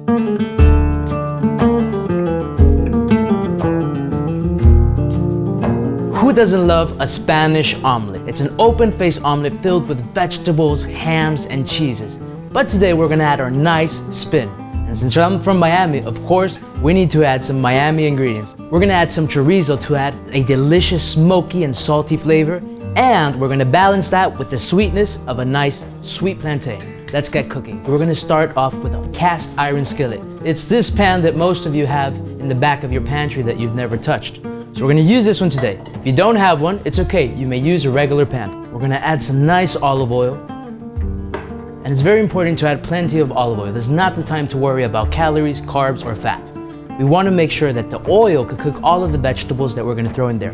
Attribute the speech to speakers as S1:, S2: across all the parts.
S1: Who doesn't love a Spanish omelet? It's an open-faced omelet filled with vegetables, hams, and cheeses. But today we're gonna add our nice spin. And since I'm from Miami, of course, we need to add some Miami ingredients. We're gonna add some chorizo to add a delicious smoky and salty flavor, and we're gonna balance that with the sweetness of a nice sweet plantain. Let's get cooking. We're gonna start off with a cast iron skillet. It's this pan that most of you have in the back of your pantry that you've never touched. So we're gonna use this one today. If you don't have one, it's okay. You may use a regular pan. We're gonna add some nice olive oil. And it's very important to add plenty of olive oil. This is not the time to worry about calories, carbs, or fat. We wanna make sure that the oil could cook all of the vegetables that we're gonna throw in there.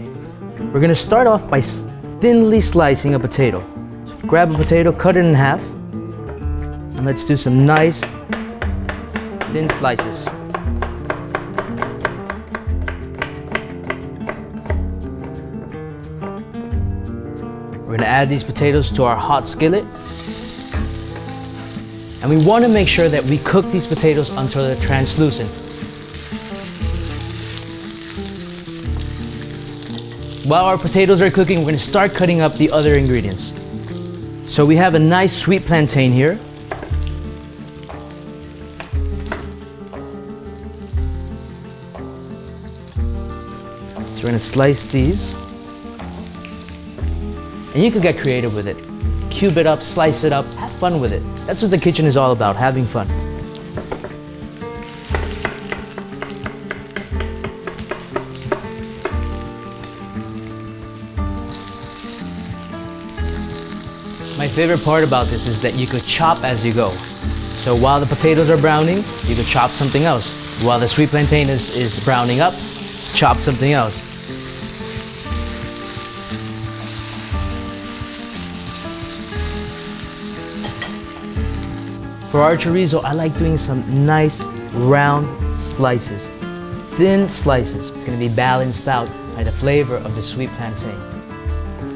S1: We're gonna start off by thinly slicing a potato. So grab a potato, cut it in half, and let's do some nice thin slices. We're gonna add these potatoes to our hot skillet. And we wanna make sure that we cook these potatoes until they're translucent. While our potatoes are cooking, we're gonna start cutting up the other ingredients. So we have a nice sweet plantain here. So we're gonna slice these. And you could get creative with it. Cube it up, slice it up, have fun with it. That's what the kitchen is all about, having fun. My favorite part about this is that you could chop as you go. So while the potatoes are browning, you could chop something else. While the sweet plantain is browning up, chop something else. For our chorizo, I like doing some nice round slices, thin slices. It's gonna be balanced out by the flavor of the sweet plantain.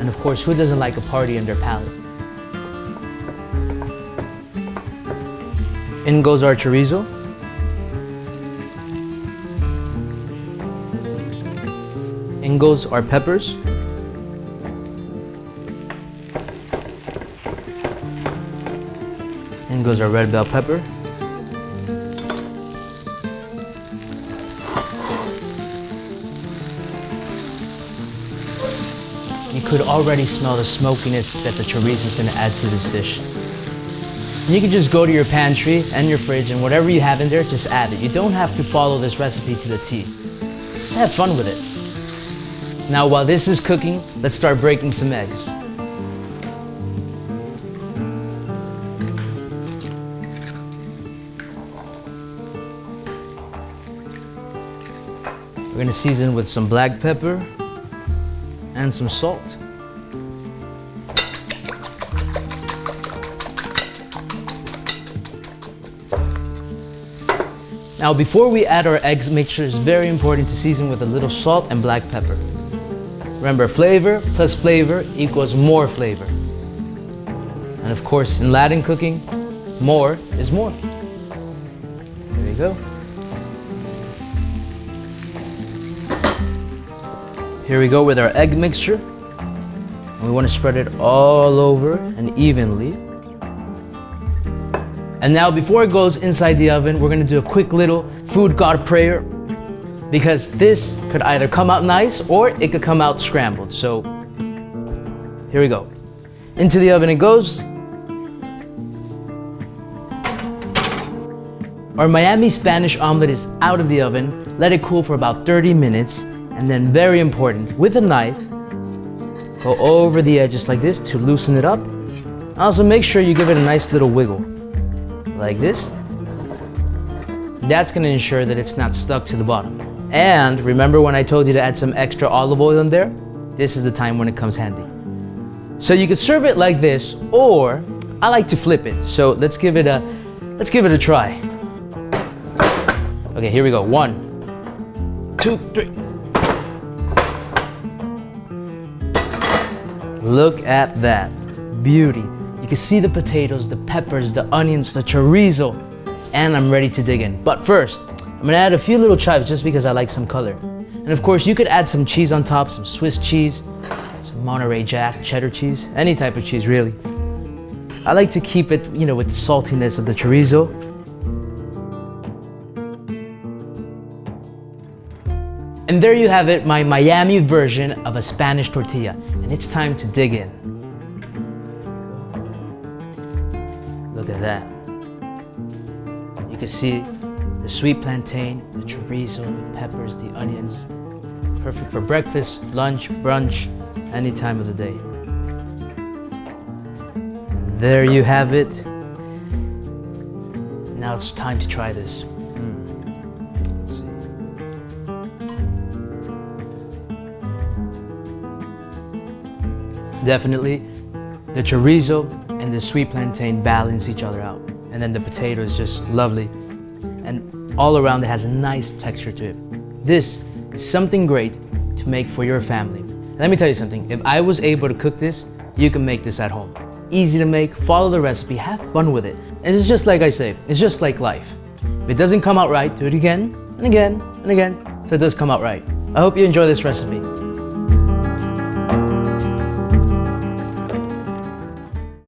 S1: And of course, who doesn't like a party in their palate? In goes our chorizo. In goes our peppers. In goes our red bell pepper. You could already smell the smokiness that the chorizo is going to add to this dish. You can just go to your pantry and your fridge and whatever you have in there, just add it. You don't have to follow this recipe to the T. Just have fun with it. Now while this is cooking, let's start breaking some eggs. We're gonna season with some black pepper and some salt. Now before we add our eggs, make sure it's very important to season with a little salt and black pepper. Remember, flavor plus flavor equals more flavor. And of course, in Latin cooking, more is more. There we go. Here we go with our egg mixture. And we want to spread it all over and evenly. And now before it goes inside the oven, we're gonna do a quick little food god prayer, because this could either come out nice or it could come out scrambled. So here we go. Into the oven it goes. Our Miami Spanish omelet is out of the oven. Let it cool for about 30 minutes. And then, very important, with a knife, go over the edges like this to loosen it up. Also make sure you give it a nice little wiggle, like this. That's gonna ensure that it's not stuck to the bottom. And remember when I told you to add some extra olive oil in there? This is the time when it comes handy. So you could serve it like this, or I like to flip it. So let's give it a try. Okay, here we go. 1, 2, 3. Look at that beauty. You can see the potatoes, the peppers, the onions, the chorizo. and I'm ready to dig in. But first, I'm gonna add a few little chives just because I like some color. And of course, you could add some cheese on top, some Swiss cheese, some Monterey Jack, cheddar cheese, any type of cheese really. I like to keep it, with the saltiness of the chorizo. And there you have it, my Miami version of a Spanish tortilla. And it's time to dig in. Look at that. You can see the sweet plantain, the chorizo, the peppers, the onions. Perfect for breakfast, lunch, brunch, any time of the day. And there you have it. Now it's time to try this. Let's see. Definitely, the chorizo and the sweet plantain balance each other out. And then the potato is just lovely. And all around it has a nice texture to it. This is something great to make for your family. And let me tell you something, if I was able to cook this, you can make this at home. Easy to make, follow the recipe, have fun with it. And it's just like I say, it's just like life. If it doesn't come out right, do it again and again and again, so it does come out right. I hope you enjoy this recipe.